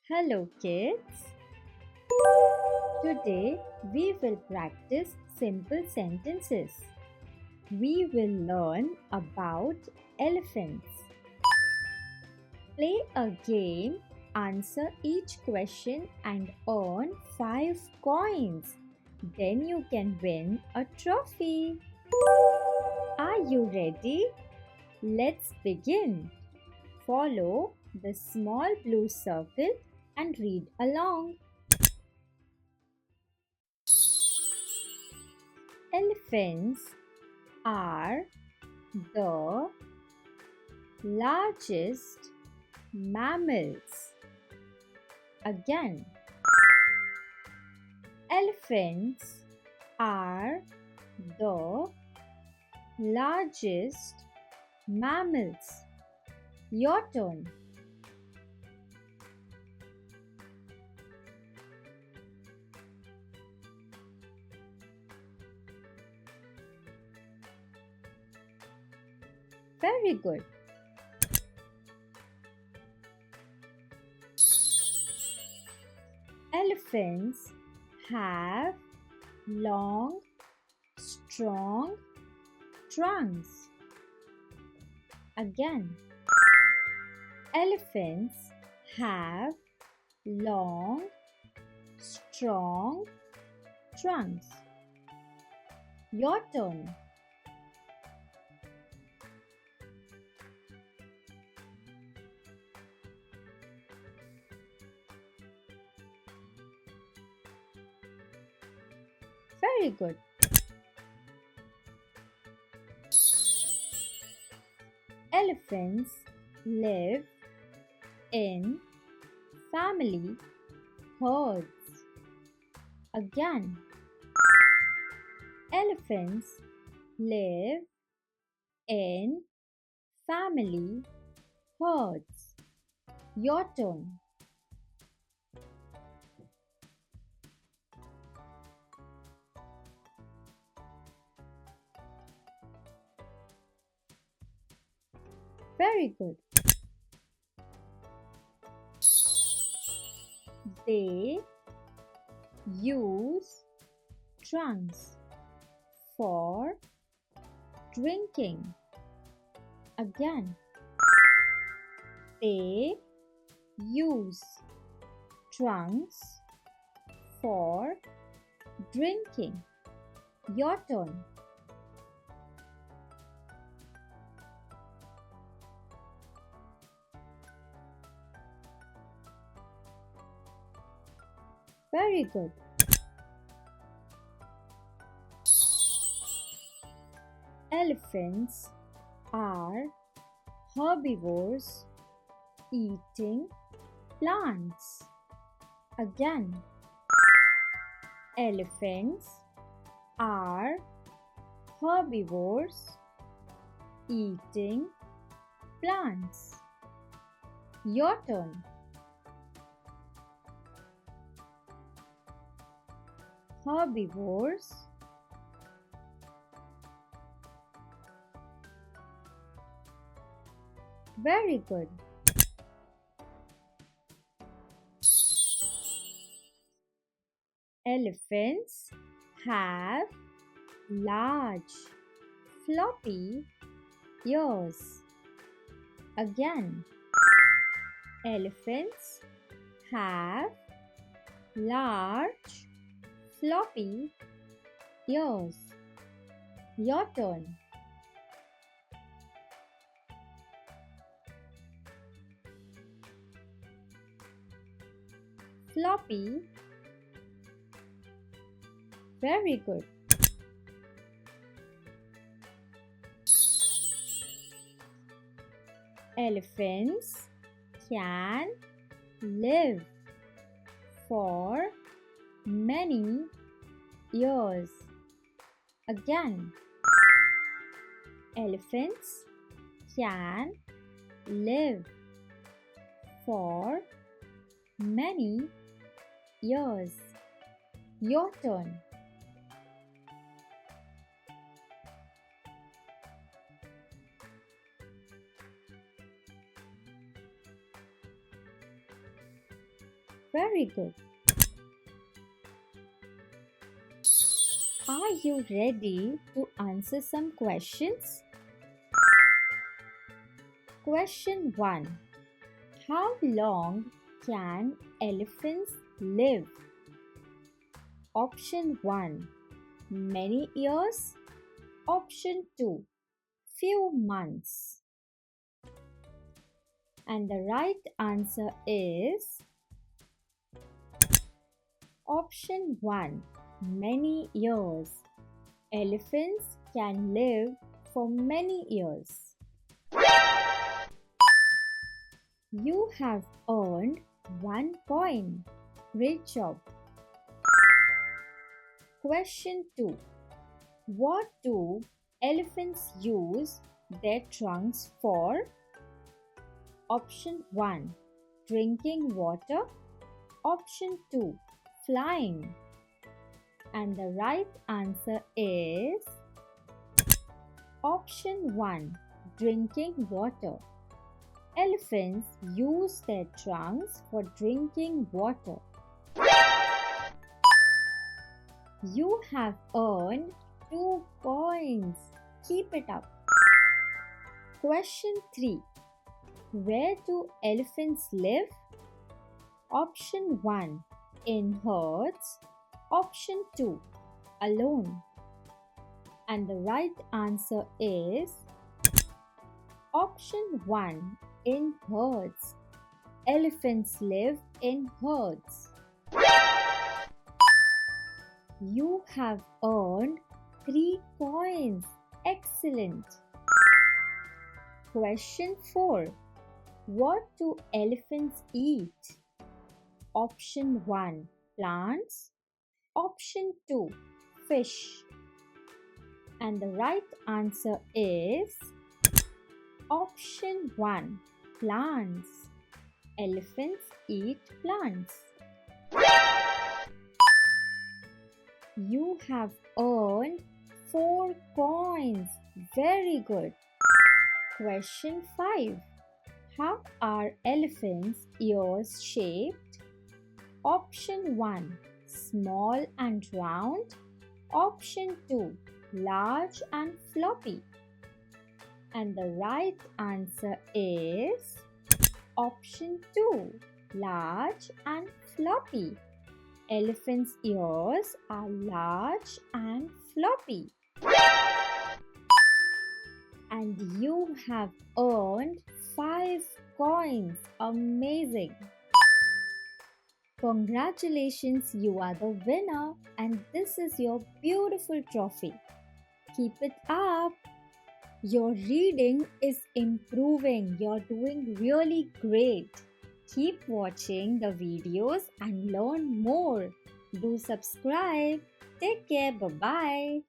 Hello, kids. Today we will practice simple sentences. We will learn about elephants. Play a game, answer each question, and earn 5 coins. Then you can win a trophy. Are you ready? Let's begin. Follow the small blue circle and read along. Elephants are the largest mammals. Again, elephants are the largest mammals. Your turn. Very good. Elephants have long, strong trunks. Again, elephants have long, strong trunks. Your turn. Very good. Elephants live in family herds. Again, elephants live in family herds. Your turn. Very good. They use trunks for drinking. Again, they use trunks for drinking. Your turn. Very good. Elephants are herbivores eating plants. Again, elephants are herbivores eating plants. Your turn. Herbivores. Very good. Elephants have large, floppy ears. Again, elephants have large, floppy ears. Your turn. Floppy. Very good. Elephants can live for many years. Again, elephants can live for many years. Your turn. Very good. Are you ready to answer some questions? Question 1. How long can elephants live? Option 1. Many years. Option 2. Few months. And the right answer is option 1. Many years. Elephants can live for many years. You have earned 1 point. Great job. Question 2. What do elephants use their trunks for? Option 1. Drinking water. Option 2. Flying. And the right answer is option 1. Drinking water. Elephants use their trunks for drinking water. You have earned 2 points. Keep it up. Question 3. Where do elephants live? Option 1. In herds. Option 2. Alone. And the right answer is option 1. In herds. Elephants live in herds. You have earned 3 points. Excellent. Question 4. What do elephants eat? Option 1. Plants. Option 2. Fish. And the right answer is option 1. Plants. Elephants eat plants. You have earned 4 points. Very good. Question 5. How are elephants' ears shaped? Option 1. Small and round. Option 2. Large and floppy. And the right answer is option 2. Large and floppy. Elephants' ears are large and floppy. And you have earned 5 coins. Amazing! Congratulations, you are the winner, and this is your beautiful trophy. Keep it up. Your reading is improving. You're doing really great. Keep watching the videos and learn more. Do subscribe. Take care. Bye-bye.